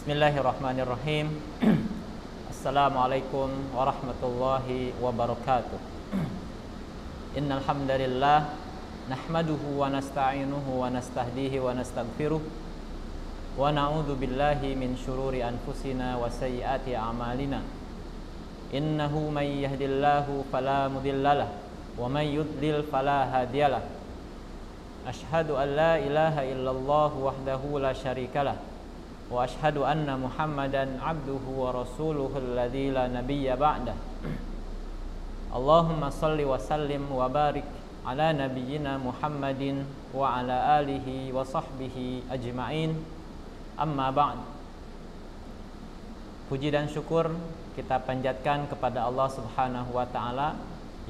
Bismillahirrahmanirrahim. Assalamualaikum warahmatullahi wabarakatuh. Innal hamdalillah nahmaduhu wa nasta'inuhu wa nastahdihi wa nastaghfiruh wa na'udzu billahi min syururi anfusina wa sayyiati a'malina. Innahu may yahdihillahu fala mudhillalah wa may yudlil fala hadiyalah. Asyhadu an la ilaha illallah wahdahu la syarikalah wa ashhadu anna Muhammadan abduhu wa rasuluhu alladzi la nabiyya ba'dah. Allahumma shalli wa sallim wa barik ala nabiyyina Muhammadin wa ala alihi wa sahbihi ajma'in. Amma ba'd. Puji dan syukur kita panjatkan kepada Allah Subhanahu wa taala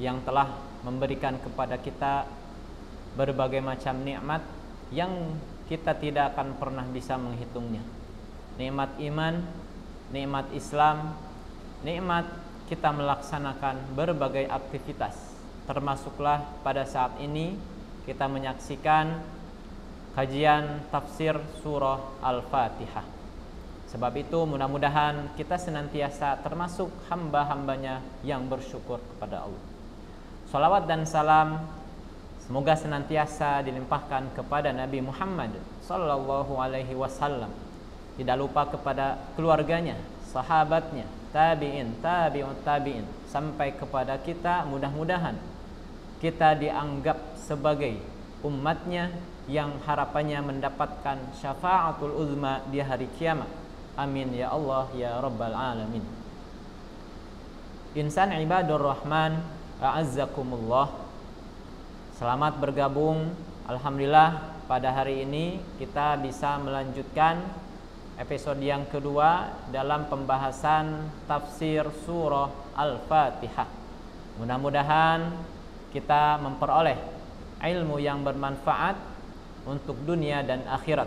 yang telah memberikan kepada kita berbagai macam nikmat yang kita tidak akan pernah bisa menghitungnya. Nikmat iman, nikmat Islam, nikmat kita melaksanakan berbagai aktivitas. Termasuklah pada saat ini kita menyaksikan kajian tafsir surah Al-Fatihah. Sebab itu mudah-mudahan kita senantiasa termasuk hamba-hambanya yang bersyukur kepada Allah. Salawat dan salam semoga senantiasa dilimpahkan kepada Nabi Muhammad sallallahu alaihi wasallam. Tidak lupa kepada keluarganya, sahabatnya, tabi'in, tabi'ut tabi'in, sampai kepada kita. Mudah-mudahan kita dianggap sebagai umatnya yang harapannya mendapatkan syafa'atul uzma di hari kiamat. Amin ya Allah ya rabbal alamin. Insan ibadur rahman, a'azzakumullah. Selamat bergabung. Alhamdulillah pada hari ini kita bisa melanjutkan episode yang kedua dalam pembahasan tafsir surah Al-Fatihah. Mudah-mudahan kita memperoleh ilmu yang bermanfaat untuk dunia dan akhirat.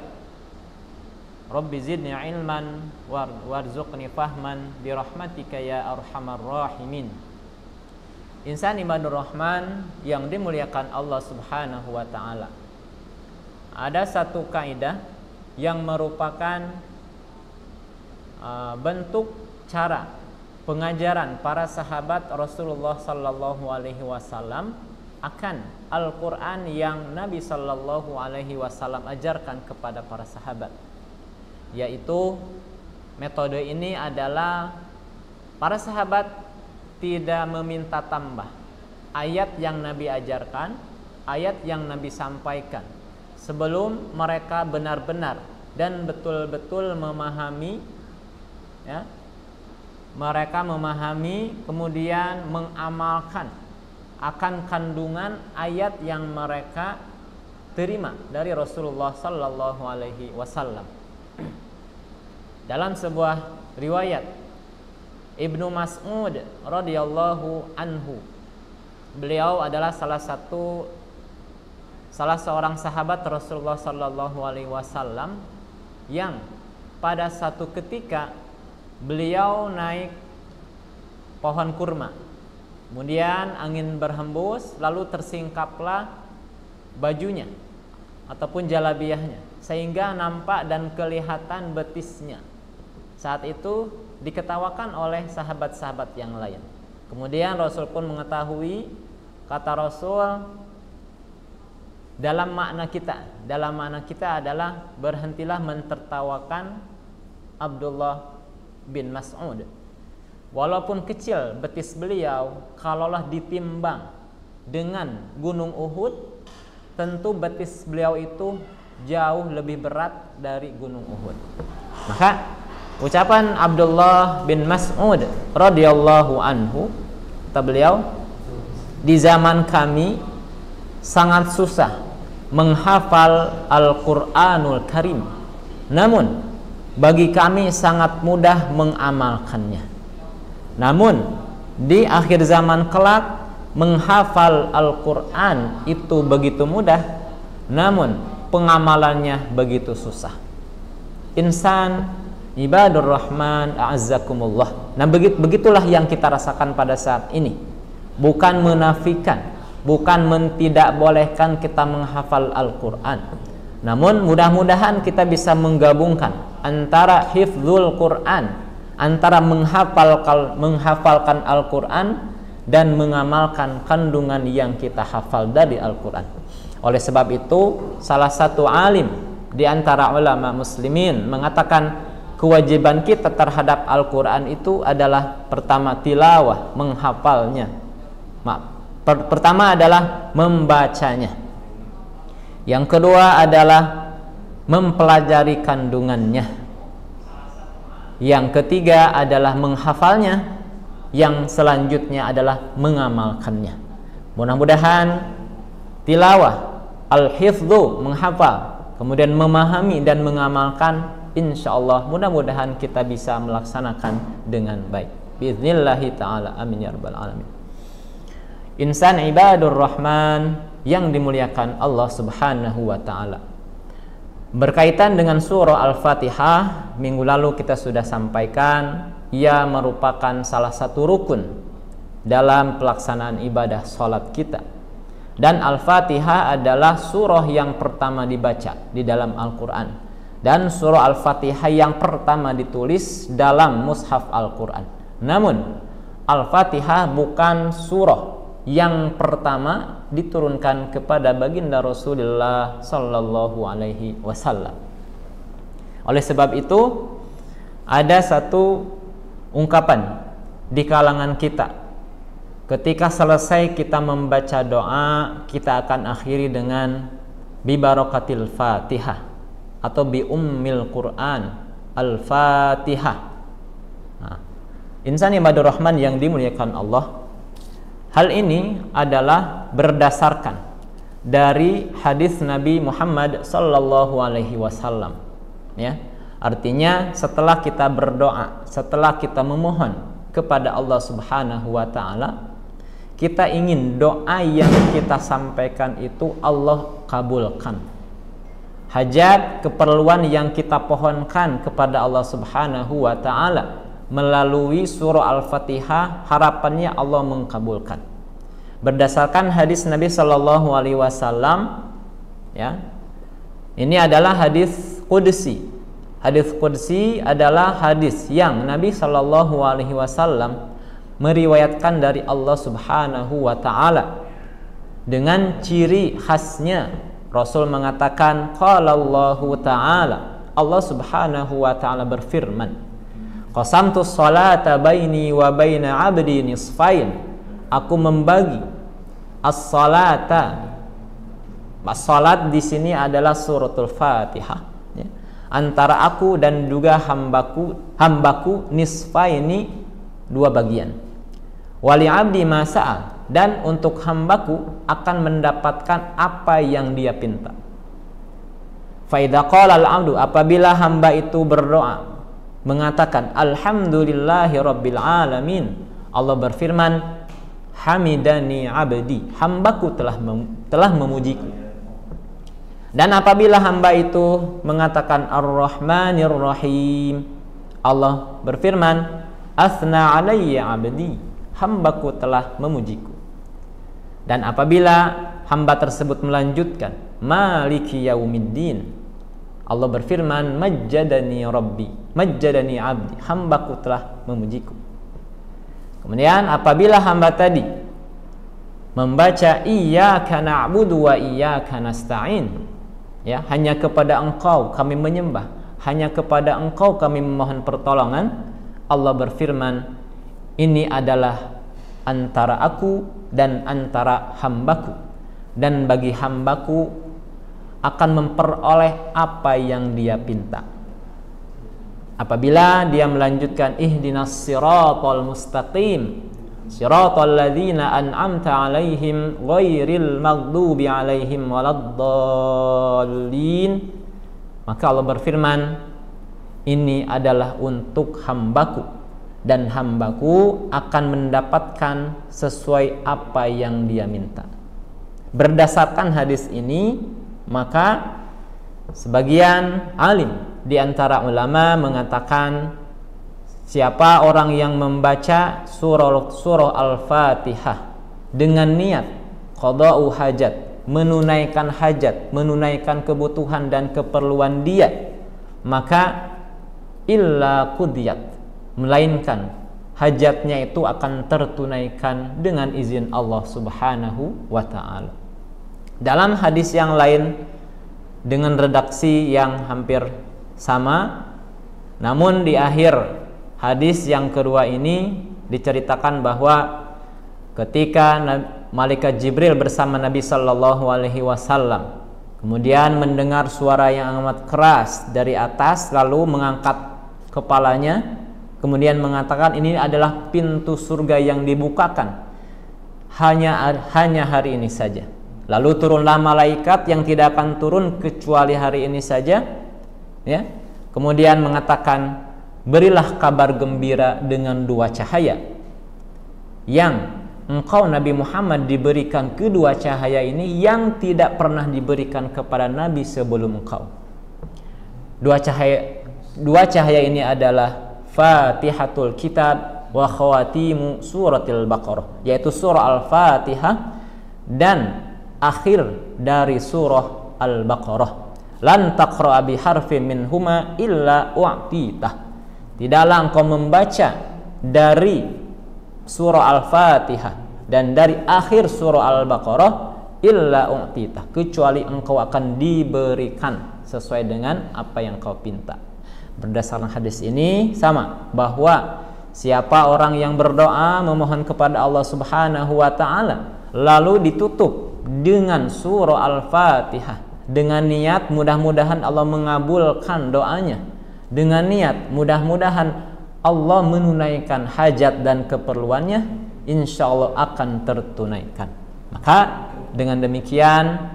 Rabbi zidni ilman warzuqni fahman birahmatika ya arhamar rahimin. Insan ibadur rahman yang dimuliakan Allah Subhanahu wa taala. Ada satu kaidah yang merupakan bentuk cara pengajaran para sahabat Rasulullah sallallahu alaihi wasallam akan Al-Qur'an yang Nabi sallallahu alaihi wasallam ajarkan kepada para sahabat. Yaitu metode ini adalah para sahabat tidak meminta tambah ayat yang Nabi ajarkan, ayat yang Nabi sampaikan sebelum mereka benar-benar dan betul-betul memahami, ya, mereka memahami kemudian mengamalkan akan kandungan ayat yang mereka terima dari Rasulullah sallallahu alaihi wasallam. Dalam sebuah riwayat Ibnu Mas'ud radhiyallahu anhu, beliau adalah salah seorang sahabat Rasulullah sallallahu alaihi wasallam yang pada satu ketika beliau naik pohon kurma. Kemudian angin berhembus, lalu tersingkaplah bajunya ataupun jalabiahnya sehingga nampak dan kelihatan betisnya. Saat itu diketawakan oleh sahabat-sahabat yang lain. Kemudian Rasul pun mengetahui, kata Rasul, dalam makna kita adalah berhentilah mentertawakan Abdullah bin Mas'ud. Walaupun kecil betis beliau, kalaulah ditimbang dengan gunung Uhud, tentu betis beliau itu jauh lebih berat dari gunung Uhud. Maka ucapan Abdullah bin Mas'ud radhiyallahu anhu, kata beliau, di zaman kami sangat susah menghafal Al-Qur'anul Karim, namun bagi kami sangat mudah mengamalkannya. Namun di akhir zaman kelak menghafal Al-Qur'an itu begitu mudah, namun pengamalannya begitu susah. Insan ibadur rahman, a'azzakumullah. Nah, begitulah yang kita rasakan pada saat ini. Bukan menafikan, bukan mentidakbolehkan kita menghafal Al-Qur'an. Namun mudah-mudahan kita bisa menggabungkan antara hifdzul Quran, antara menghafalkan Al-Quran dan mengamalkan kandungan yang kita hafal dari Al-Quran. Oleh sebab itu, salah satu alim di antara ulama muslimin mengatakan kewajiban kita terhadap Al-Quran itu adalah pertama tilawah, menghafalnya. Pertama adalah membacanya. Yang kedua adalah mempelajari kandungannya. Yang ketiga adalah menghafalnya. Yang selanjutnya adalah mengamalkannya. Mudah-mudahan tilawah, al-hifdzu, menghafal, kemudian memahami dan mengamalkan, insyaallah mudah-mudahan kita bisa melaksanakan dengan baik. Biidznillahi ta'ala. Amin ya rabbal alamin. Insan ibadur rahman yang dimuliakan Allah subhanahu wa ta'ala, berkaitan dengan surah Al-Fatihah, minggu lalu kita sudah sampaikan, ia merupakan salah satu rukun dalam pelaksanaan ibadah sholat kita. Dan Al-Fatihah adalah surah yang pertama dibaca di dalam Al-Quran, dan surah Al-Fatihah yang pertama ditulis dalam mushaf Al-Quran. Namun Al-Fatihah bukan surah yang pertama diturunkan kepada baginda Rasulullah sallallahu alaihi wasallam. Oleh sebab itu, ada satu ungkapan di kalangan kita, ketika selesai kita membaca doa, kita akan akhiri dengan bi barakatil Fatihah atau bi ummil Quran Al-Fatihah. Insan ibadur rahman yang dimuliakan Allah, hal ini adalah berdasarkan dari hadis Nabi Muhammad sallallahu alaihi wasallam, ya. Artinya setelah kita berdoa, setelah kita memohon kepada Allah subhanahu wa ta'ala, kita ingin doa yang kita sampaikan itu Allah kabulkan. Hajat, keperluan yang kita pohonkan kepada Allah subhanahu wa ta'ala melalui surah Al-Fatihah, harapannya Allah mengkabulkan. Berdasarkan hadis Nabi sallallahu alaihi wasallam, ya. Ini adalah hadis qudsi. Hadis qudsi adalah hadis yang Nabi sallallahu alaihi wasallam meriwayatkan dari Allah subhanahu wa ta'ala dengan ciri khasnya. Rasul mengatakan, qala Allahu ta'ala, Allah subhanahu wa ta'ala berfirman, qasamtu sholata baini wa baina abdi nisfain, aku membagi as-salata. As-salat di sini adalah suratul Fatihah, ya, antara aku dan juga hambaku nisfaini, dua bagian. Wali abdi masa'al, dan untuk hambaku akan mendapatkan apa yang dia pinta. Fa idza qala al-'abdu, apabila hamba itu berdoa mengatakan alhamdulillahi rabbil alamin, Allah berfirman, hamidani abdi, hambaku telah memujiku. Dan apabila hamba itu mengatakan ar-rahmanir rahim, Allah berfirman, asna alayya abdi, hambaku telah memujiku. Dan apabila hamba tersebut melanjutkan maliki yaumiddin, Allah berfirman, majjadani rabbi, majjadani abdi, hambaku telah memujiku. Kemudian apabila hamba tadi membaca iyyaka na'budu wa iyyaka nasta'in, ya, hanya kepada Engkau kami menyembah, hanya kepada Engkau kami memohon pertolongan, Allah berfirman, ini adalah antara aku dan antara hambaku, dan bagi hambaku akan memperoleh apa yang dia pinta. Apabila dia melanjutkan ihdinas siratal mustaqim, siratal ladzina an'amta 'alaihim ghairil maghdubi 'alaihim waladdallin, maka Allah berfirman, ini adalah untuk hambaku, dan hambaku akan mendapatkan sesuai apa yang dia minta. Berdasarkan hadis ini, maka sebagian alim di antara ulama mengatakan, siapa orang yang membaca surah Al-Fatihah dengan niat qada'u hajat, menunaikan hajat, menunaikan kebutuhan dan keperluan dia, maka illa qudiyat, melainkan hajatnya itu akan tertunaikan dengan izin Allah Subhanahu wa ta'ala. Dalam hadis yang lain dengan redaksi yang hampir sama, namun di akhir hadis yang kedua ini diceritakan bahwa ketika malaikat Jibril bersama Nabi sallallahu alaihi wasallam kemudian mendengar suara yang amat keras dari atas, lalu mengangkat kepalanya, kemudian mengatakan ini adalah pintu surga yang dibukakan hanya hari ini saja. Lalu turunlah malaikat yang tidak akan turun kecuali hari ini saja, ya. Kemudian mengatakan, berilah kabar gembira dengan dua cahaya yang engkau Nabi Muhammad diberikan kedua cahaya ini yang tidak pernah diberikan kepada Nabi sebelum engkau. Dua cahaya ini adalah Fatihatul Kitab wa khawatimu suratil Baqarah, yaitu surah Al-Fatihah dan akhir dari surah Al-Baqarah. Lan taqra'a bi harfin minhuma illa u'titah. Tidaklah engkau membaca dari surah Al-Fatihah dan dari akhir surah Al-Baqarah illa u'titah, kecuali engkau akan diberikan sesuai dengan apa yang kau pinta. Berdasarkan hadis ini sama bahwa siapa orang yang berdoa memohon kepada Allah Subhanahu wa ta'ala lalu ditutup dengan surah Al-Fatihah dengan niat mudah-mudahan Allah mengabulkan doanya, dengan niat mudah-mudahan Allah menunaikan hajat dan keperluannya, insya Allah akan tertunaikan. Maka dengan demikian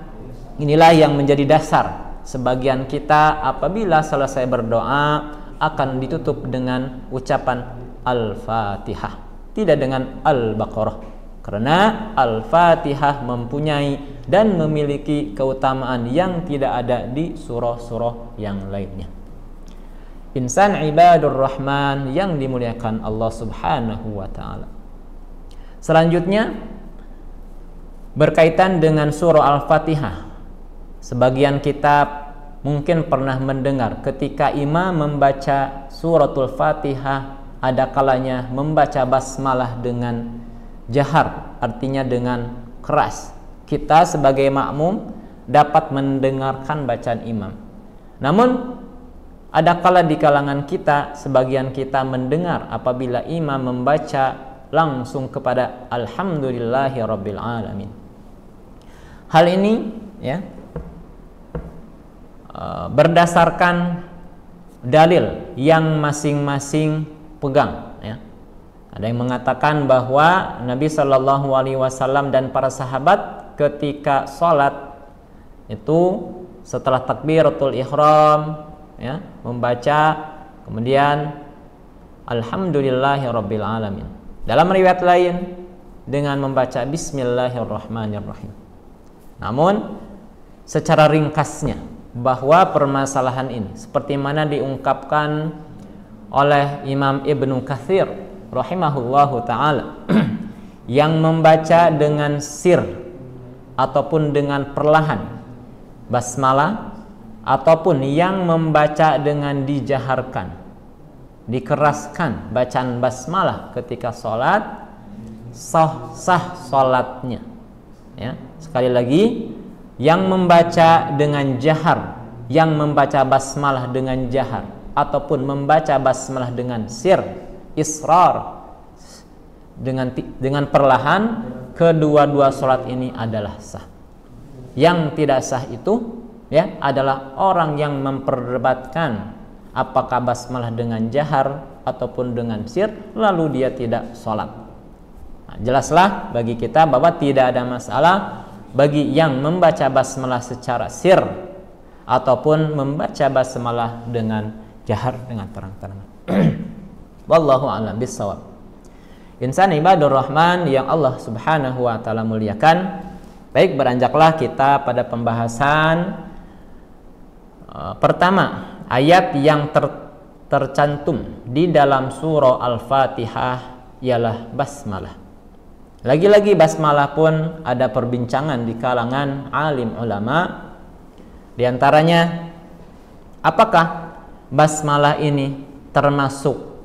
inilah yang menjadi dasar sebagian kita apabila selesai berdoa akan ditutup dengan ucapan Al-Fatihah, tidak dengan Al-Baqarah. Karena Al-Fatihah mempunyai dan memiliki keutamaan yang tidak ada di surah-surah yang lainnya. Insan ibadur rahman yang dimuliakan Allah Subhanahu wa ta'ala. Selanjutnya berkaitan dengan surah Al-Fatihah. Sebagian kita mungkin pernah mendengar ketika imam membaca suratul Fatihah, ada kalanya membaca basmalah dengan jahar, artinya dengan keras. Kita sebagai makmum dapat mendengarkan bacaan imam. Namun ada kala di kalangan kita, sebagian kita mendengar apabila imam membaca langsung kepada Alhamdulillahi Rabbil Alamin. Hal ini ya berdasarkan dalil yang masing-masing pegang, ya. Ada yang mengatakan bahwa Nabi Shallallahu Alaihi Wasallam dan para sahabat ketika sholat itu setelah takbiratul ihram, ya, membaca kemudian Alhamdulillahirabbil alamin. Dalam riwayat lain dengan membaca Bismillahirrahmanirrahim. Namun secara ringkasnya bahwa permasalahan ini seperti mana diungkapkan oleh Imam Ibnu Katsir rahimahullahu ta'ala yang membaca dengan sir ataupun dengan perlahan basmalah, ataupun yang membaca dengan dijaharkan, dikeraskan bacaan basmalah ketika sholat, sah sholatnya, ya. Sekali lagi, yang membaca dengan jahar, yang membaca basmalah dengan jahar ataupun membaca basmalah dengan sir, israr, dengan perlahan, kedua-dua sholat ini adalah sah. Yang tidak sah itu, ya, adalah orang yang memperdebatkan apakah basmalah dengan jahar ataupun dengan sir, lalu dia tidak sholat. Nah, jelaslah bagi kita bahwa tidak ada masalah bagi yang membaca basmalah secara sir ataupun membaca basmalah dengan jahar, dengan terang-terangan. Wallahu a'lam bissawab. Insan ibadur rahman yang Allah Subhanahu wa ta'ala muliakan. Baik, beranjaklah kita pada pembahasan pertama, ayat yang tercantum di dalam surah Al-Fatihah ialah basmalah. Lagi-lagi basmalah pun ada perbincangan di kalangan alim ulama. Di antaranya, apakah basmalah ini termasuk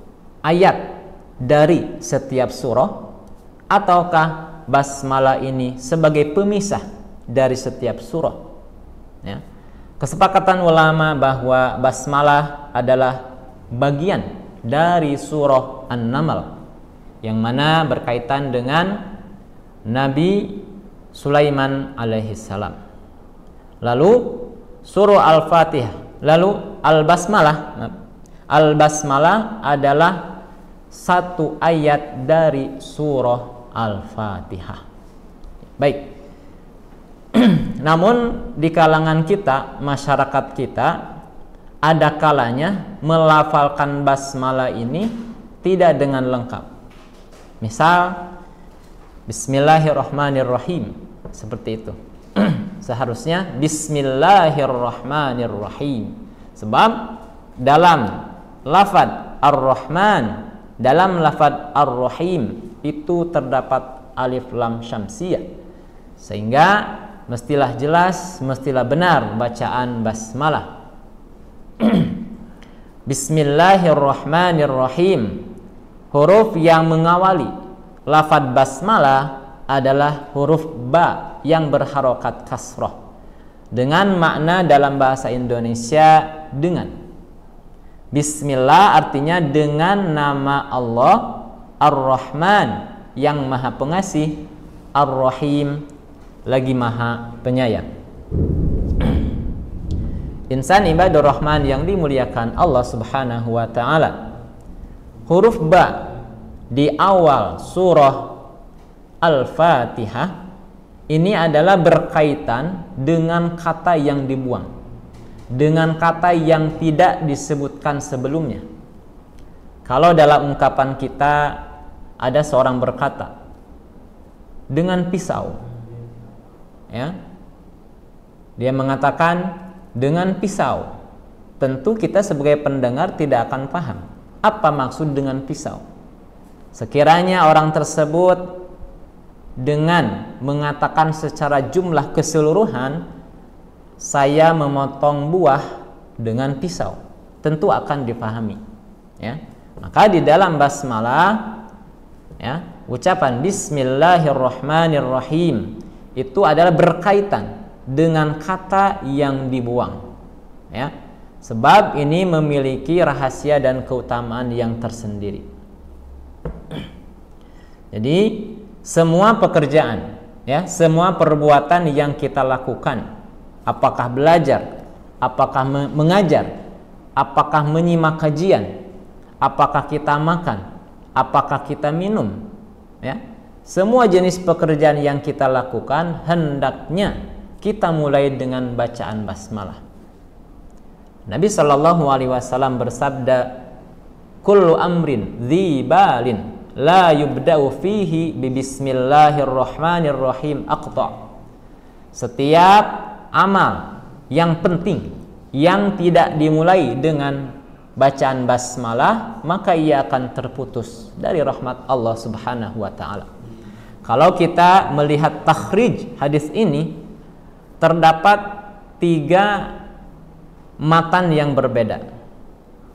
ayat dari setiap surah, ataukah basmalah ini sebagai pemisah dari setiap surah? Ya. Kesepakatan ulama bahwa basmalah adalah bagian dari surah An-Naml yang mana berkaitan dengan Nabi Sulaiman alaihissalam. Lalu surah Al-Fatihah, lalu Al-Basmalah adalah satu ayat dari surah Al-Fatihah. Baik. Namun di kalangan kita, masyarakat kita, ada kalanya melafalkan basmalah ini tidak dengan lengkap. Misal Bismillahirrahmanirrahim, seperti itu. Seharusnya Bismillahirrahmanirrahim. Sebab dalam lafaz Ar-Rahman, dalam lafaz Ar-Rahim itu terdapat alif lam syamsiyah, sehingga mestilah jelas, mestilah benar bacaan basmalah. Bismillahirrahmanirrahim. Huruf yang mengawali lafaz basmalah adalah huruf ba yang berharokat kasroh, dengan makna dalam bahasa Indonesia dengan. Bismillah artinya dengan nama Allah, Ar-Rahman yang maha pengasih, Ar-Rahim lagi maha penyayang. Insan ibadur Rahman yang dimuliakan Allah subhanahu wa ta'ala, huruf ba di awal surah Al-Fatihah ini adalah berkaitan dengan kata yang dibuang, dengan kata yang tidak disebutkan sebelumnya. Kalau dalam ungkapan kita ada seorang berkata dengan pisau, ya, dia mengatakan dengan pisau, tentu kita sebagai pendengar tidak akan paham apa maksud dengan pisau. Sekiranya orang tersebut dengan mengatakan secara jumlah keseluruhan, saya memotong buah dengan pisau, tentu akan dipahami, ya. Maka di dalam basmalah, ya, ucapan Bismillahirrahmanirrahim itu adalah berkaitan dengan kata yang dibuang, ya. Sebab ini memiliki rahasia dan keutamaan yang tersendiri. Jadi semua pekerjaan, ya, semua perbuatan yang kita lakukan, apakah belajar, apakah mengajar, apakah menyimak kajian, apakah kita makan, apakah kita minum, ya, semua jenis pekerjaan yang kita lakukan hendaknya kita mulai dengan bacaan basmalah. Nabi Shallallahu Alaihi Wasallam bersabda, "Kullu amrin dzi balin la yubda'u fihi bi bismillahirrahmanirrahim aqta." Setiap amal yang penting yang tidak dimulai dengan bacaan basmalah, maka ia akan terputus dari rahmat Allah Subhanahu wa taala. Kalau kita melihat takhrij hadis ini, terdapat 3 matan yang berbeda.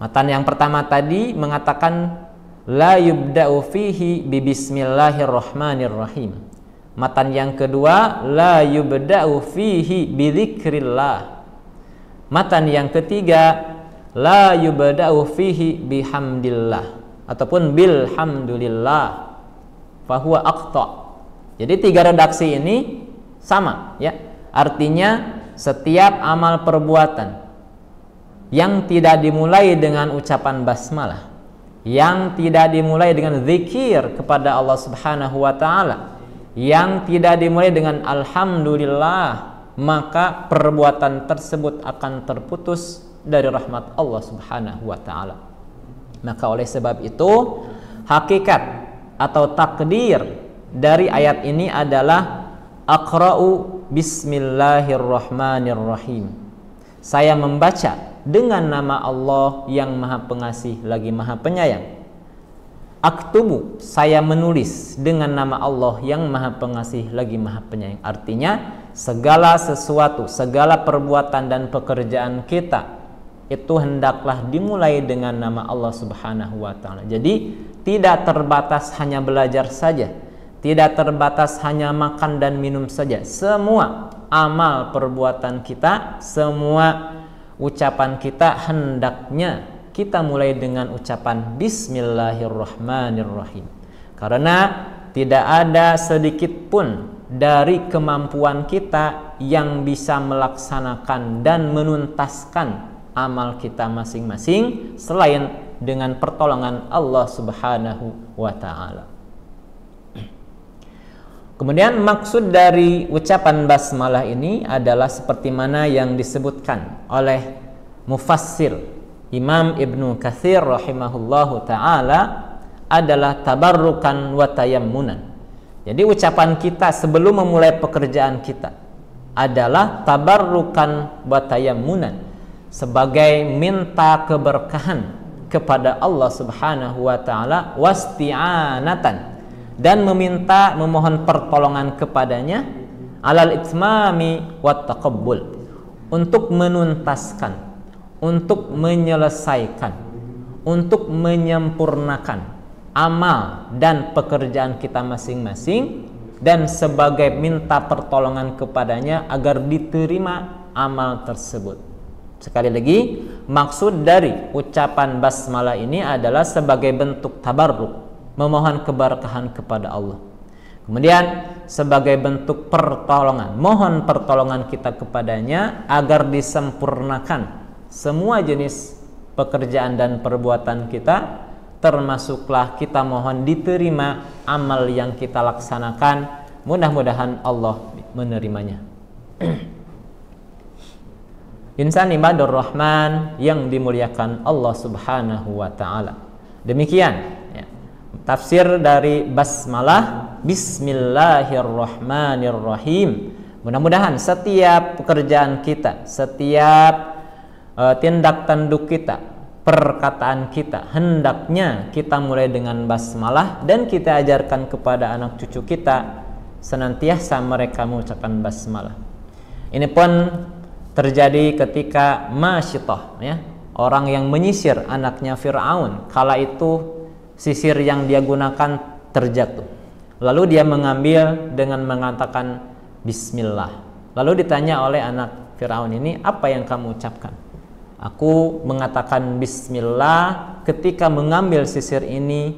Matan yang pertama tadi mengatakan la yubda'u fihi bi bismillahirrahmanirrahim. Matan yang kedua la yubda'u fihi bi dzikrillah. Matan yang ketiga la yubda'u fihi bihamdillah ataupun bilhamdulillah fahuwa aqta. Jadi 3 redaksi ini sama, ya. Artinya setiap amal perbuatan yang tidak dimulai dengan ucapan basmalah, yang tidak dimulai dengan zikir kepada Allah Subhanahu wa taala, yang tidak dimulai dengan alhamdulillah, maka perbuatan tersebut akan terputus dari rahmat Allah Subhanahu wa taala. Maka oleh sebab itu, hakikat atau takdir dari ayat ini adalah aqra'u bismillahirrahmanirrahim. Saya membaca dengan nama Allah yang maha pengasih lagi maha penyayang. Aktubu, saya menulis dengan nama Allah yang maha pengasih lagi maha penyayang. Artinya segala sesuatu, segala perbuatan dan pekerjaan kita itu hendaklah dimulai dengan nama Allah Subhanahu wa taala. Jadi tidak terbatas hanya belajar saja, tidak terbatas hanya makan dan minum saja. Semua amal perbuatan kita, semua ucapan kita hendaknya kita mulai dengan ucapan Bismillahirrahmanirrahim. Karena tidak ada sedikit pun dari kemampuan kita yang bisa melaksanakan dan menuntaskan amal kita masing-masing selain dengan pertolongan Allah Subhanahu wa taala. Kemudian maksud dari ucapan basmalah ini adalah seperti mana yang disebutkan oleh mufassir Imam Ibnu Katsir rahimahullahu taala adalah tabarrukan wa tayammunan. Jadi ucapan kita sebelum memulai pekerjaan kita adalah tabarrukan wa tayammunan, sebagai minta keberkahan kepada Allah Subhanahu wa taala, wasti'anatan, dan memohon pertolongan kepadanya, alal itmami wat taqabbul, untuk menuntaskan, untuk menyelesaikan, untuk menyempurnakan amal dan pekerjaan kita masing-masing, dan sebagai minta pertolongan kepadanya agar diterima amal tersebut. Sekali lagi, maksud dari ucapan basmalah ini adalah sebagai bentuk tabarruk, memohon keberkahan kepada Allah. Kemudian sebagai bentuk pertolongan, mohon pertolongan kita kepadanya agar disempurnakan semua jenis pekerjaan dan perbuatan kita, termasuklah kita mohon diterima amal yang kita laksanakan. Mudah-mudahan Allah menerimanya. Insan ibadur rahman yang dimuliakan Allah Subhanahu wa taala. Demikian tafsir dari basmalah, Bismillahirrahmanirrahim. Mudah-mudahan setiap pekerjaan kita, setiap tindak tanduk kita, perkataan kita, hendaknya kita mulai dengan basmalah, dan kita ajarkan kepada anak cucu kita senantiasa mereka mengucapkan basmalah. Ini pun terjadi ketika Masyitah, orang yang menyisir anaknya Fir'aun. Kala itu sisir yang dia gunakan terjatuh. Lalu dia mengambil dengan mengatakan Bismillah. Lalu ditanya oleh anak Fir'aun ini, apa yang kamu ucapkan? Aku mengatakan Bismillah ketika mengambil sisir ini,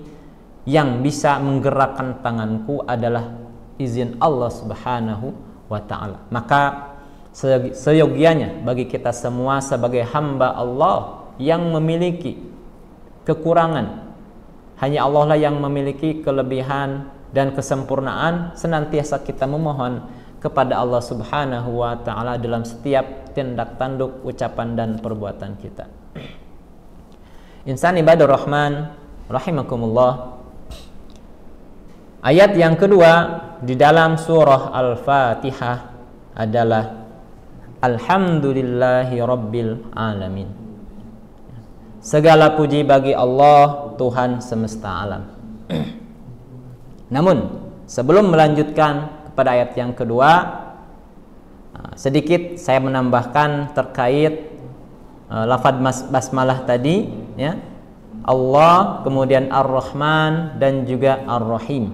yang bisa menggerakkan tanganku adalah izin Allah Subhanahu wa ta'ala. Maka seyogianya bagi kita semua sebagai hamba Allah yang memiliki kekurangan, hanya Allah lah yang memiliki kelebihan dan kesempurnaan, senantiasa kita memohon kepada Allah Subhanahu wa ta'ala dalam setiap tindak tanduk, ucapan dan perbuatan kita. Insan ibadur rahman rahimakumullah. Ayat yang kedua di dalam surah Al-Fatihah adalah Alhamdulillahi Rabbil Alamin. Segala puji bagi Allah, Tuhan semesta alam. Namun sebelum melanjutkan kepada ayat yang kedua, sedikit saya menambahkan terkait lafaz basmalah tadi, Allah, kemudian Ar-Rahman dan juga Ar-Rahim.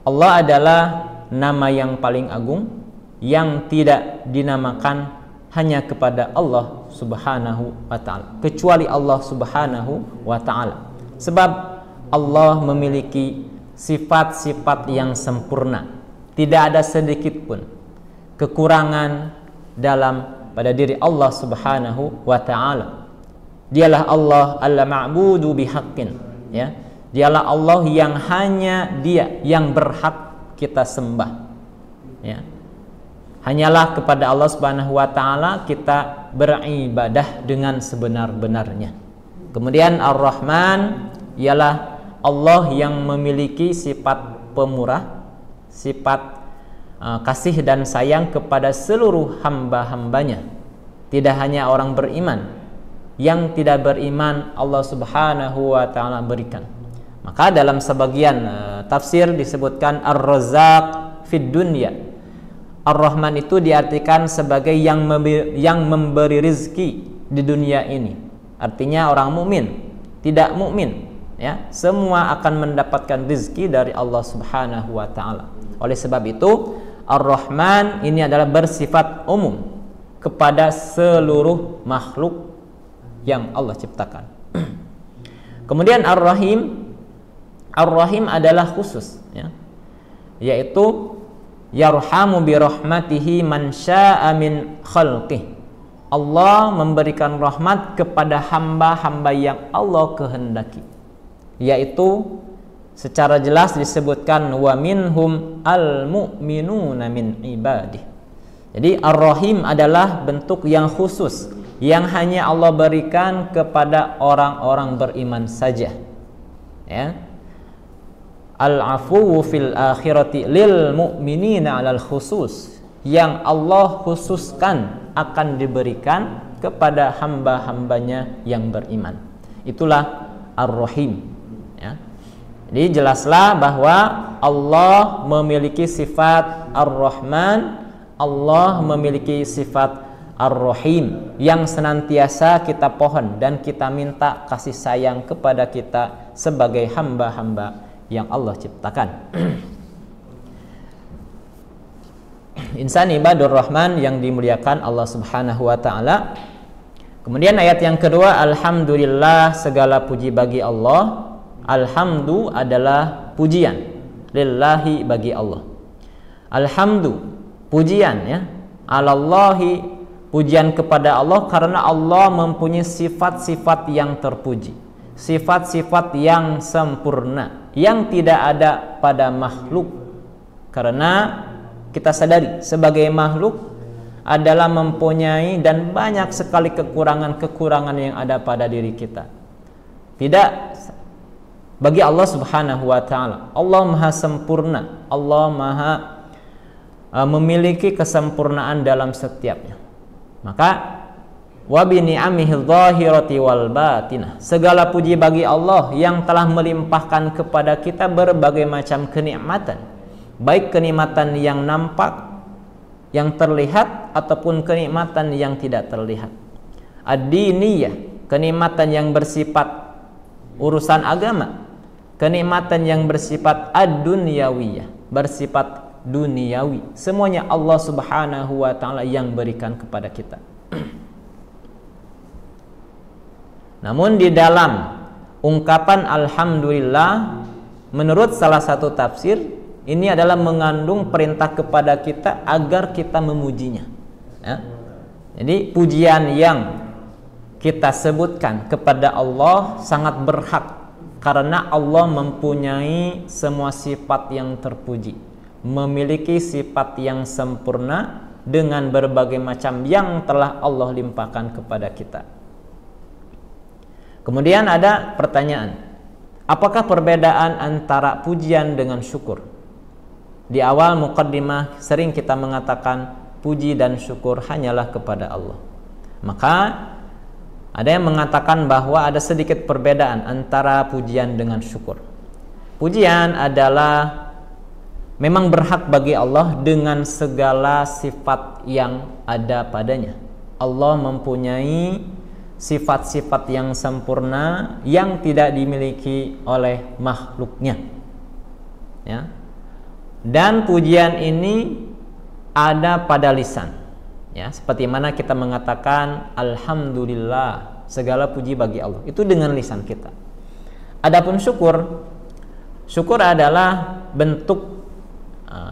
Allah adalah nama yang paling agung yang tidak dinamakan hanya kepada Allah Subhanahu wa ta'ala, kecuali Allah Subhanahu wa ta'ala. Sebab Allah memiliki sifat-sifat yang sempurna. Tidak ada sedikit pun kekurangan pada diri Allah Subhanahu wa ta'ala. Dialah Allah al-ma'budu bihaqqin, Dialah Allah yang hanya Dia yang berhak kita sembah, Hanyalah kepada Allah Subhanahu wa ta'ala kita beribadah dengan sebenar-benarnya. Kemudian Ar-Rahman ialah Allah yang memiliki sifat pemurah, sifat kasih dan sayang kepada seluruh hamba-hambanya. Tidak hanya orang beriman, yang tidak beriman Allah Subhanahu wa ta'ala berikan. Maka dalam sebagian tafsir disebutkan Ar-Razzaq fid dunya. Ar-Rahman itu diartikan sebagai yang memberi rizki di dunia ini. Artinya orang mukmin, tidak mukmin, ya, semua akan mendapatkan rezeki dari Allah Subhanahu wa taala. Oleh sebab itu, Ar-Rahman ini adalah bersifat umum kepada seluruh makhluk yang Allah ciptakan. Kemudian Ar-Rahim, Ar-Rahim adalah khusus, ya, yaitu yarhamu bi rahmatihi man syaa'a min khalqih. Allah memberikan rahmat kepada hamba-hamba yang Allah kehendaki, yaitu secara jelas disebutkan wa minhum al-mu'minuna min ibadih. Jadi Ar-Rahim adalah bentuk yang khusus yang hanya Allah berikan kepada orang-orang beriman saja, ya. Al-'afwu fil akhirati lil mu'minina 'alal khusus, yang Allah khususkan akan diberikan kepada hamba-hambanya yang beriman. Itulah Ar-Rahim, ya. Jadi jelaslah bahwa Allah memiliki sifat Ar-Rahman, Allah memiliki sifat Ar-Rahim yang senantiasa kita pohon dan kita minta kasih sayang kepada kita sebagai hamba-hamba yang Allah ciptakan. Insan ibadur Rahman yang dimuliakan Allah Subhanahu wa taala. Kemudian ayat yang kedua, alhamdulillah, segala puji bagi Allah. Alhamdu adalah pujian, lillahi, bagi Allah. Alhamdu, pujian, ya, alallahi, pujian kepada Allah, karena Allah mempunyai sifat-sifat yang terpuji, sifat-sifat yang sempurna yang tidak ada pada makhluk. Karena kita sadari sebagai makhluk adalah mempunyai dan banyak sekali kekurangan-kekurangan yang ada pada diri kita. Tidak bagi Allah Subhanahu wa taala. Allah Maha sempurna. Allah Maha memiliki kesempurnaan dalam setiapnya. Maka wa bi ni'amihi dhahirati wal batinah, segala puji bagi Allah yang telah melimpahkan kepada kita berbagai macam kenikmatan, baik kenikmatan yang nampak, yang terlihat, ataupun kenikmatan yang tidak terlihat. Ad-diniyah, kenikmatan yang bersifat urusan agama, kenikmatan yang bersifat ad-dunyawiyah, bersifat duniawi, semuanya Allah Subhanahu wa taala yang berikan kepada kita. Namun di dalam ungkapan alhamdulillah, menurut salah satu tafsir, ini adalah mengandung perintah kepada kita agar kita memujinya, ya. Jadi pujian yang kita sebutkan kepada Allah sangat berhak, karena Allah mempunyai semua sifat yang terpuji, memiliki sifat yang sempurna dengan berbagai macam yang telah Allah limpahkan kepada kita. Kemudian ada pertanyaan, apakah perbedaan antara pujian dengan syukur? Di awal muqaddimah sering kita mengatakan puji dan syukur hanyalah kepada Allah. Maka ada yang mengatakan bahwa ada sedikit perbedaan antara pujian dengan syukur. Pujian adalah memang berhak bagi Allah dengan segala sifat yang ada padanya. Allah mempunyai sifat-sifat yang sempurna yang tidak dimiliki oleh makhluknya, ya. Dan pujian ini ada pada lisan, ya, seperti mana kita mengatakan alhamdulillah, segala puji bagi Allah, itu dengan lisan kita. Adapun syukur, syukur adalah bentuk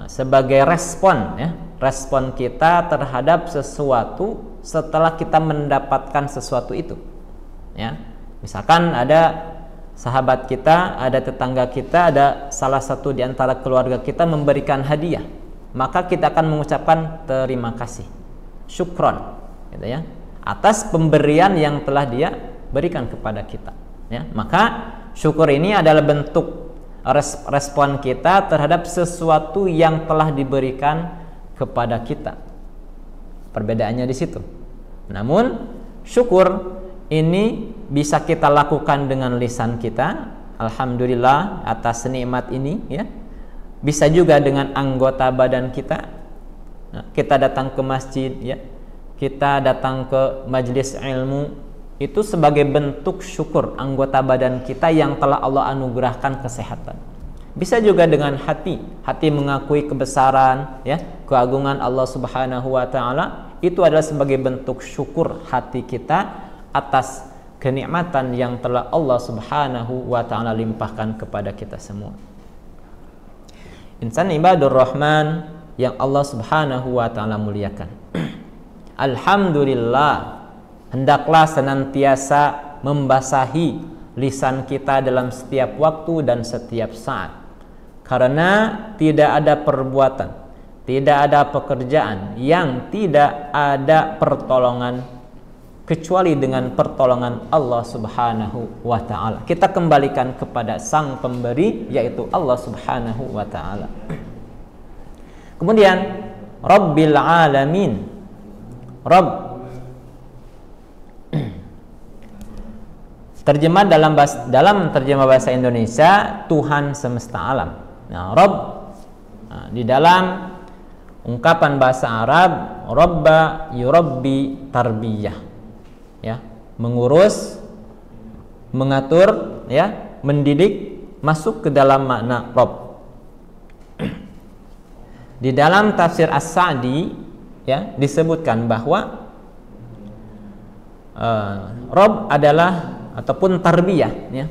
sebagai respon, ya, respon kita terhadap sesuatu setelah kita mendapatkan sesuatu itu, ya. Misalkan ada sahabat kita, ada tetangga kita, ada salah satu di antara keluarga kita memberikan hadiah, maka kita akan mengucapkan terima kasih, syukron, gitu, ya, atas pemberian yang telah dia berikan kepada kita, ya. Maka syukur ini adalah bentuk respon kita terhadap sesuatu yang telah diberikan kepada kita. Perbedaannya di situ. Namun syukur ini bisa kita lakukan dengan lisan kita, alhamdulillah atas nikmat ini, ya. Bisa juga dengan anggota badan kita. Nah, kita datang ke masjid, ya, kita datang ke majelis ilmu itu sebagai bentuk syukur anggota badan kita yang telah Allah anugerahkan kesehatan. Bisa juga dengan hati mengakui kebesaran, ya, keagungan Allah Subhanahu wa taala. Itu adalah sebagai bentuk syukur hati kita atas kenikmatan yang telah Allah Subhanahu wa taala limpahkan kepada kita semua. Insan ibadur rahman yang Allah Subhanahu wa taala muliakan. Alhamdulillah, hendaklah senantiasa membasahi lisan kita dalam setiap waktu dan setiap saat. Karena tidak ada perbuatan, tidak ada pekerjaan yang tidak ada pertolongan kecuali dengan pertolongan Allah Subhanahu wa taala. Kita kembalikan kepada Sang Pemberi, yaitu Allah Subhanahu wa taala. Kemudian Rabbil Alamin. Rabb, terjemah dalam terjemah bahasa Indonesia Tuhan semesta alam. Nah, Rabb, di dalam ungkapan bahasa Arab, Rabba yurabbi tarbiyah, ya, mengurus, mengatur, ya, mendidik, masuk ke dalam makna Rabb. Di dalam tafsir As-Sa'di, ya, disebutkan bahwa Rabb adalah ataupun tarbiyah, ya.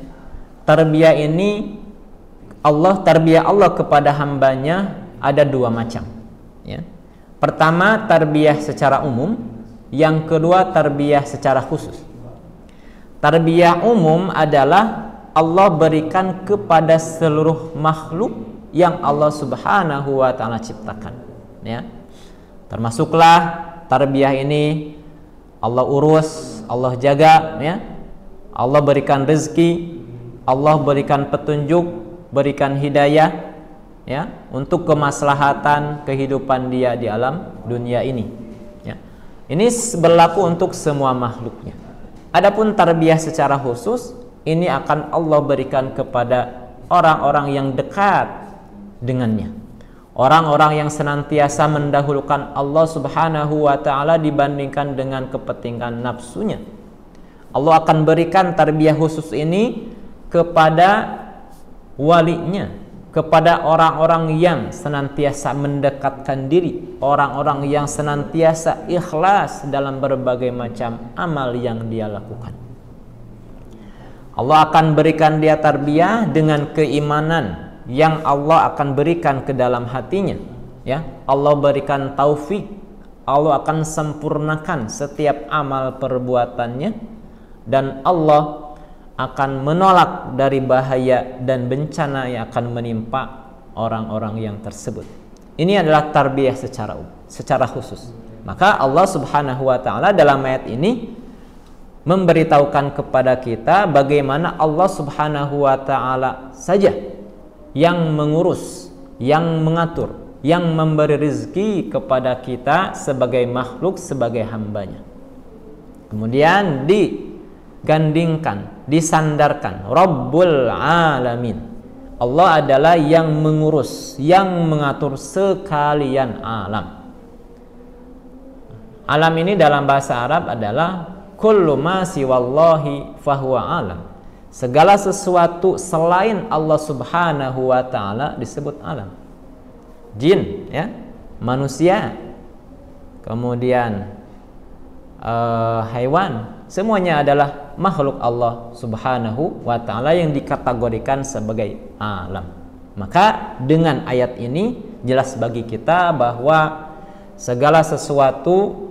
Tarbiyah ini tarbiyah Allah kepada hambanya ada dua macam, ya. Pertama, tarbiyah secara umum, yang kedua tarbiyah secara khusus. Tarbiyah umum adalah Allah berikan kepada seluruh makhluk yang Allah Subhanahu wa taala ciptakan, ya. Termasuklah tarbiyah ini Allah urus, Allah jaga, ya. Allah berikan rezeki, Allah berikan petunjuk, berikan hidayah, ya, untuk kemaslahatan kehidupan dia di alam dunia ini, ya. Ini berlaku untuk semua makhluknya. Adapun tarbiyah secara khusus ini akan Allah berikan kepada orang-orang yang dekat dengannya, orang-orang yang senantiasa mendahulukan Allah Subhanahu wa taala dibandingkan dengan kepentingan nafsunya. Allah akan berikan tarbiyah khusus ini kepada walinya, kepada orang-orang yang senantiasa mendekatkan diri, orang-orang yang senantiasa ikhlas dalam berbagai macam amal yang dia lakukan. Allah akan berikan dia tarbiyah dengan keimanan yang Allah akan berikan ke dalam hatinya, ya. Allah berikan taufik, Allah akan sempurnakan setiap amal perbuatannya, dan Allah akan menolak dari bahaya dan bencana yang akan menimpa orang-orang yang tersebut. Ini adalah tarbiyah secara khusus. Maka Allah Subhanahu wa taala dalam ayat ini memberitahukan kepada kita bagaimana Allah Subhanahu wa taala saja yang mengurus, yang mengatur, yang memberi rezeki kepada kita sebagai makhluk, sebagai hambanya. Kemudian digandingkan, disandarkan Rabbul Alamin. Allah adalah yang mengurus, yang mengatur sekalian alam. Alam ini dalam bahasa Arab adalah kullu ma siwallahi fahuwa alam. Segala sesuatu selain Allah Subhanahu wa taala disebut alam. Jin, ya, manusia, kemudian hewan, semuanya adalah makhluk Allah Subhanahu wa taala yang dikategorikan sebagai alam. Maka dengan ayat ini jelas bagi kita bahwa segala sesuatu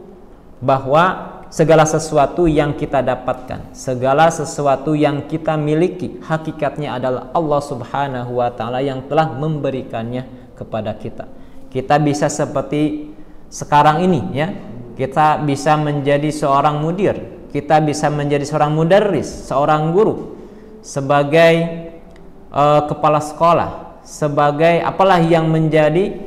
yang kita dapatkan, segala sesuatu yang kita miliki, hakikatnya adalah Allah Subhanahu wa taala yang telah memberikannya kepada kita. Kita bisa seperti sekarang ini, ya. Kita bisa menjadi seorang mudir, kita bisa menjadi seorang mudarris, seorang guru, sebagai kepala sekolah, sebagai apalah yang menjadi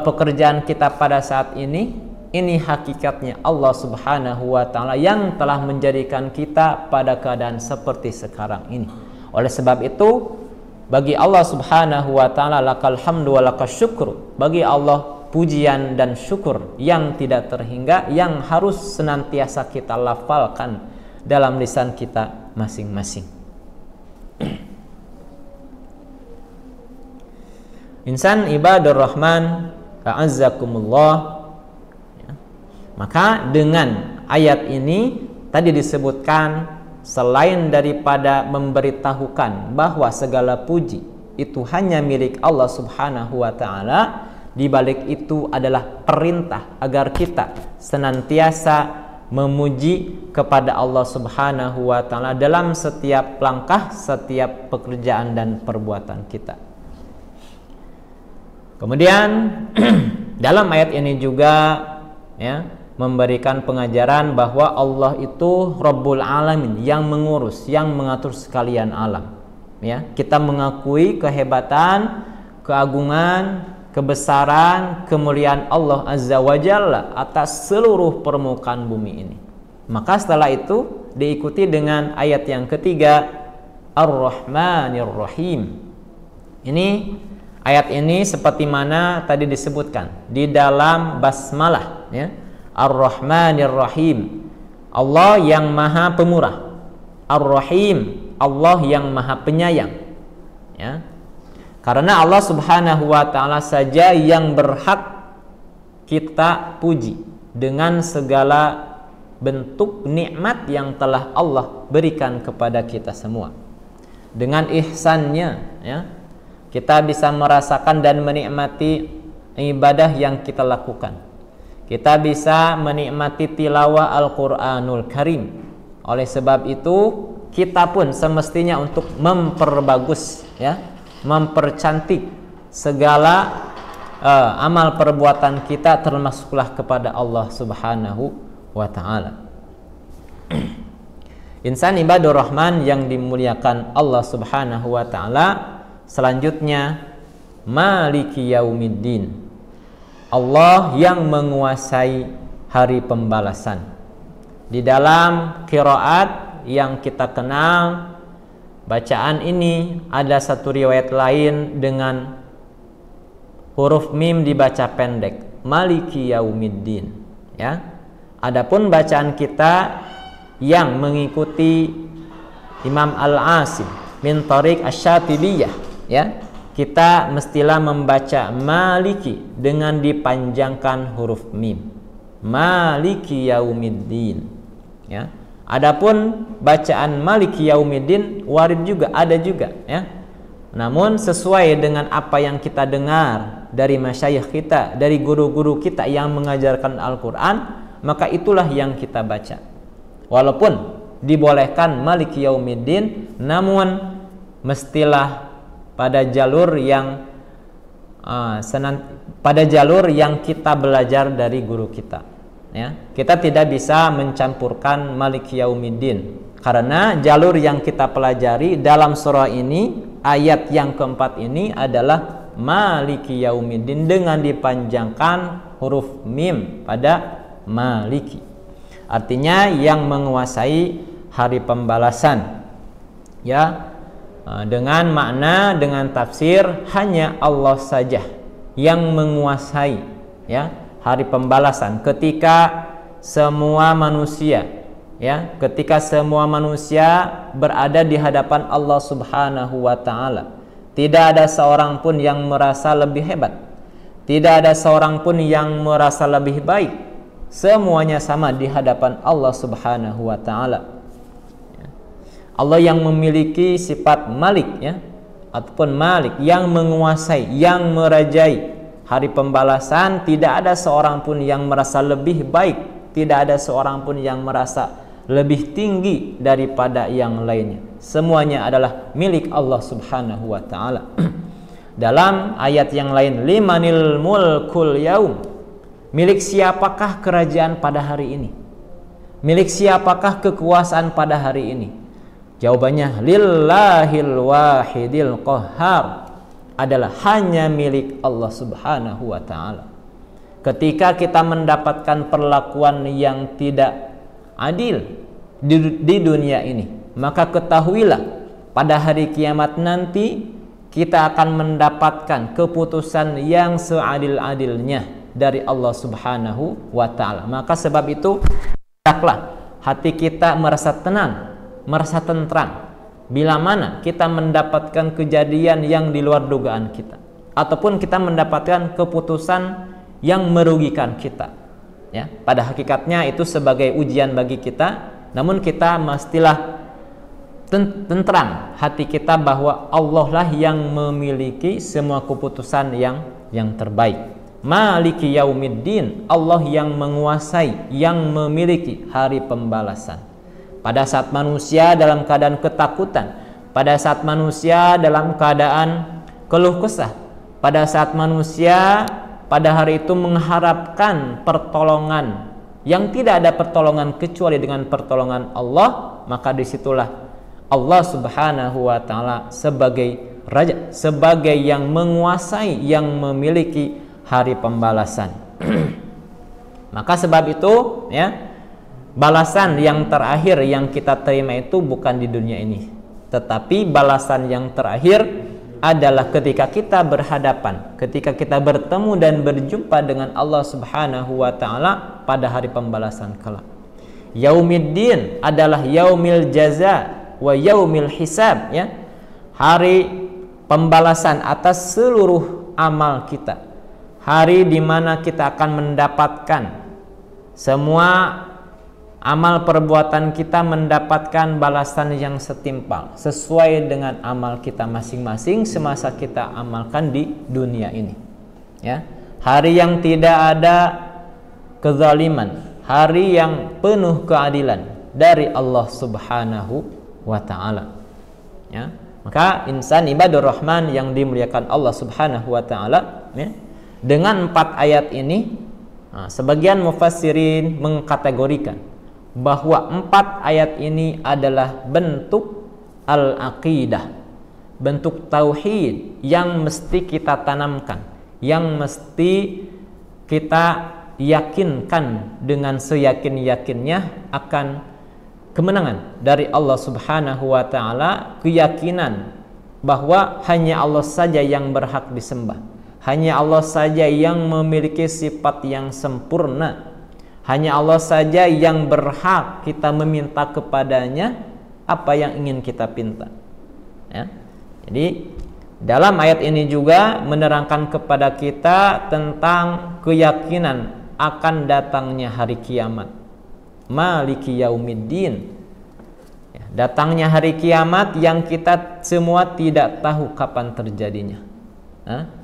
pekerjaan kita pada saat ini. Ini hakikatnya Allah Subhanahu wa taala yang telah menjadikan kita pada keadaan seperti sekarang ini. Oleh sebab itu, bagi Allah Subhanahu wa taala lakal hamdu wa lakas syukru. Bagi Allah pujian dan syukur yang tidak terhingga, yang harus senantiasa kita lafalkan dalam lisan kita masing-masing. Insan ibadur rahman a'azzakumullah, ya. Maka dengan ayat ini tadi disebutkan, selain daripada memberitahukan bahwa segala puji itu hanya milik Allah Subhanahu wa ta'ala, di balik itu adalah perintah agar kita senantiasa memuji kepada Allah Subhanahu wa ta'ala dalam setiap langkah, setiap pekerjaan dan perbuatan kita. Kemudian dalam ayat ini juga, ya, memberikan pengajaran bahwa Allah itu Rabbul Alamin, yang mengurus, yang mengatur sekalian alam. Ya, kita mengakui kehebatan, keagungan, kebesaran, kemuliaan Allah Azza wa Jalla atas seluruh permukaan bumi ini. Maka setelah itu diikuti dengan ayat yang ketiga, Ar-Rahmanir Rahim. Ini ayat ini seperti mana tadi disebutkan di dalam basmalah, ya. Ar-Rahmanir Rahim, Allah yang Maha Pemurah. Ar-Rahim, Allah yang Maha Penyayang, ya. Karena Allah Subhanahu wa ta'ala saja yang berhak kita puji dengan segala bentuk nikmat yang telah Allah berikan kepada kita semua. Dengan ihsannya, ya, kita bisa merasakan dan menikmati ibadah yang kita lakukan. Kita bisa menikmati tilawah Al-Quranul Karim. Oleh sebab itu kita pun semestinya untuk memperbagus, ya, mempercantik segala amal perbuatan kita, termasuklah kepada Allah Subhanahu wa ta'ala. Insan ibadur rahman yang dimuliakan Allah Subhanahu wa ta'ala, selanjutnya Maliki Yaumiddin, Allah yang menguasai hari pembalasan. Di dalam qiraat yang kita kenal, bacaan ini ada satu riwayat lain dengan huruf mim dibaca pendek, Maliki Yaumiddin, ya. Adapun bacaan kita yang mengikuti Imam Al-Asim min Tariq Asy-Syatibiyah, ya, kita mestilah membaca Maliki dengan dipanjangkan huruf mim, Maliki Yaumiddin, ya. Adapun bacaan Maliki Yaumiddin warid juga, ada juga, ya. Namun sesuai dengan apa yang kita dengar dari masyayikh kita, dari guru-guru kita yang mengajarkan Al-Quran, maka itulah yang kita baca. Walaupun dibolehkan Maliki Yaumiddin, namun mestilah pada jalur yang pada jalur yang kita belajar dari guru kita, ya. Kita tidak bisa mencampurkan Maliki Yaumiddin, karena jalur yang kita pelajari dalam surah ini, ayat yang keempat ini adalah Maliki Yaumiddin dengan dipanjangkan huruf mim pada Maliki. Artinya yang menguasai hari pembalasan, ya. Dengan makna, dengan tafsir, hanya Allah saja yang menguasai, ya, hari pembalasan. Ketika semua manusia, ya, ketika semua manusia berada di hadapan Allah Subhanahu wa ta'ala, tidak ada seorang pun yang merasa lebih hebat, tidak ada seorang pun yang merasa lebih baik. Semuanya sama di hadapan Allah Subhanahu wa ta'ala. Allah yang memiliki sifat Malik, ya, ataupun Malik, yang menguasai, yang merajai hari pembalasan. Tidak ada seorang pun yang merasa lebih baik, tidak ada seorang pun yang merasa lebih tinggi daripada yang lainnya. Semuanya adalah milik Allah Subhanahu wa ta'ala. Dalam ayat yang lain, limanil mulkul yaum, milik siapakah kerajaan pada hari ini? Milik siapakah kekuasaan pada hari ini? Jawabannya lillahil wahidil qahhar, adalah hanya milik Allah Subhanahu wa ta'ala. Ketika kita mendapatkan perlakuan yang tidak adil di dunia ini, maka ketahuilah pada hari kiamat nanti kita akan mendapatkan keputusan yang seadil-adilnya. dari Allah Subhanahu wa ta'ala. Maka sebab itu hendaklah hati kita merasa tenang, merasa tentram bila mana kita mendapatkan kejadian yang di luar dugaan kita, ataupun kita mendapatkan keputusan yang merugikan kita, ya. Pada hakikatnya itu sebagai ujian bagi kita, namun kita mestilah tentram hati kita bahwa Allah lah yang memiliki semua keputusan yang terbaik. Maliki yaumiddin, Allah yang menguasai, yang memiliki hari pembalasan. Pada saat manusia dalam keadaan ketakutan, pada saat manusia dalam keadaan keluh kesah, pada saat manusia pada hari itu mengharapkan pertolongan yang tidak ada pertolongan kecuali dengan pertolongan Allah, maka disitulah Allah Subhanahu wa ta'ala sebagai raja, sebagai yang menguasai, yang memiliki hari pembalasan. Maka sebab itu, ya, balasan yang terakhir yang kita terima itu bukan di dunia ini, tetapi balasan yang terakhir adalah ketika kita berhadapan, ketika kita bertemu dan berjumpa dengan Allah Subhanahu wa ta'ala pada hari pembalasan kelak. Yaumiddin adalah yaumil jaza wa yaumil hisab, ya, hari pembalasan atas seluruh amal kita, hari di mana kita akan mendapatkan semua amal perbuatan kita, mendapatkan balasan yang setimpal sesuai dengan amal kita masing-masing semasa kita amalkan di dunia ini, ya. Hari yang tidak ada kezaliman, hari yang penuh keadilan dari Allah Subhanahu wa ta'ala, ya. Maka insan ibadur rahman yang dimuliakan Allah Subhanahu wa ta'ala, ya, dengan 4 ayat ini, sebagian mufassirin mengkategorikan bahwa 4 ayat ini adalah bentuk al-aqidah, bentuk tauhid yang mesti kita tanamkan, yang mesti kita yakinkan dengan seyakin-yakinnya akan kemenangan dari Allah Subhanahu wa ta'ala, keyakinan bahwa hanya Allah saja yang berhak disembah, hanya Allah saja yang memiliki sifat yang sempurna, hanya Allah saja yang berhak kita meminta kepadanya apa yang ingin kita pinta, ya. Jadi dalam ayat ini juga menerangkan kepada kita tentang keyakinan akan datangnya hari kiamat, Maliki yaumiddin, ya, datangnya hari kiamat yang kita semua tidak tahu kapan terjadinya.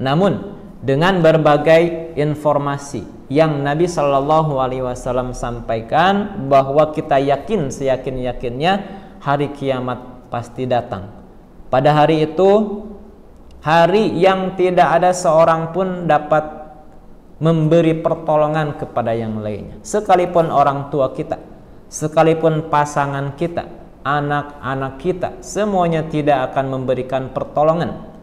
Namun dengan berbagai informasi yang Nabi Shallallahu Alaihi Wasallam sampaikan bahwa kita yakin seyakin-yakinnya hari kiamat pasti datang. Pada hari itu, hari yang tidak ada seorang pun dapat memberi pertolongan kepada yang lainnya, sekalipun orang tua kita, sekalipun pasangan kita, anak-anak kita, semuanya tidak akan memberikan pertolongan.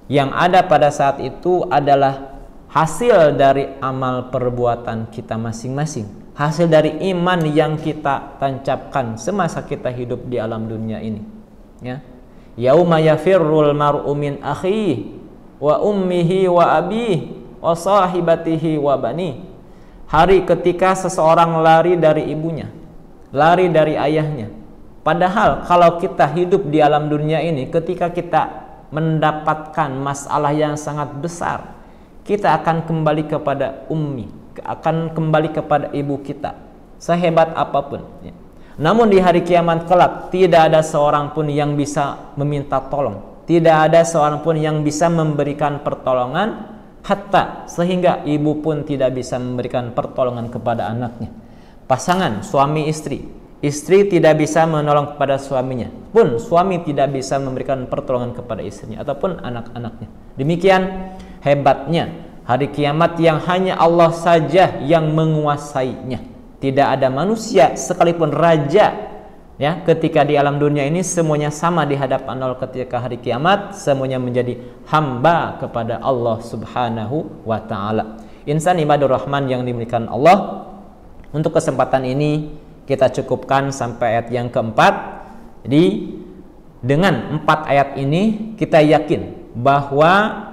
Yang ada pada saat itu adalah hasil dari amal perbuatan kita masing-masing, hasil dari iman yang kita tancapkan semasa kita hidup di alam dunia ini, ya. Yauma yafirrul mar'u min akhihi wa ummihi wa abihi wa sahibatihi wa bani. Hari ketika seseorang lari dari ibunya, lari dari ayahnya. Padahal kalau kita hidup di alam dunia ini, ketika kita mendapatkan masalah yang sangat besar, kita akan kembali kepada ummi, akan kembali kepada ibu kita, sehebat apapun, ya. Namun di hari kiamat kelak tidak ada seorang pun yang bisa meminta tolong, tidak ada seorang pun yang bisa memberikan pertolongan, hatta sehingga ibu pun tidak bisa memberikan pertolongan kepada anaknya. Pasangan suami istri, istri tidak bisa menolong kepada suaminya, pun suami tidak bisa memberikan pertolongan kepada istrinya ataupun anak-anaknya. Demikian hebatnya hari kiamat yang hanya Allah saja yang menguasainya. Tidak ada manusia sekalipun raja, ya, ketika di alam dunia ini semuanya sama di hadapan Allah. Ketika hari kiamat semuanya menjadi hamba kepada Allah Subhanahu wa ta'ala. Insan ibadur rahman yang dimuliakan Allah, untuk kesempatan ini kita cukupkan sampai ayat yang keempat. Jadi dengan 4 ayat ini kita yakin bahwa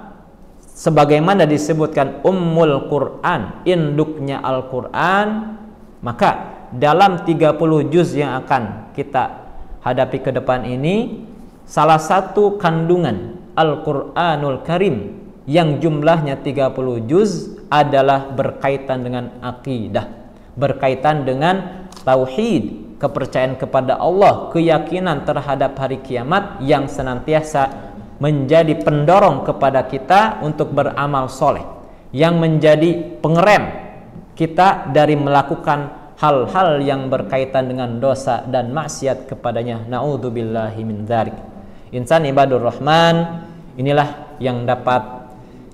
sebagaimana disebutkan Ummul Quran, induknya Al-Quran, maka dalam 30 juz yang akan kita hadapi ke depan ini, salah satu kandungan Al-Quranul Karim yang jumlahnya 30 juz adalah berkaitan dengan akidah, berkaitan dengan tauhid, kepercayaan kepada Allah, keyakinan terhadap hari kiamat yang senantiasa menjadi pendorong kepada kita untuk beramal soleh, yang menjadi pengerem kita dari melakukan hal-hal yang berkaitan dengan dosa dan maksiat kepadanya. Na'udzubillahi min dzalik. Insan ibadur rahman, inilah yang dapat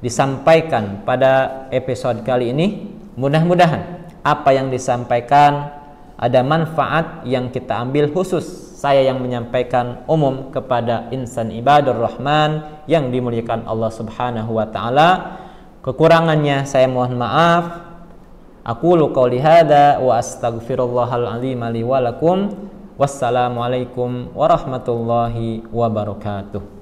disampaikan pada episode kali ini. Mudah-mudahan apa yang disampaikan ada manfaat yang kita ambil, khusus saya yang menyampaikan umum kepada insan ibadur rahman yang dimuliakan Allah Subhanahu wa taala. Kekurangannya saya mohon maaf. Aqulu qouli hadza wa astaghfirullahal azim li wa lakum. Wassalamualaikum warahmatullahi wabarakatuh.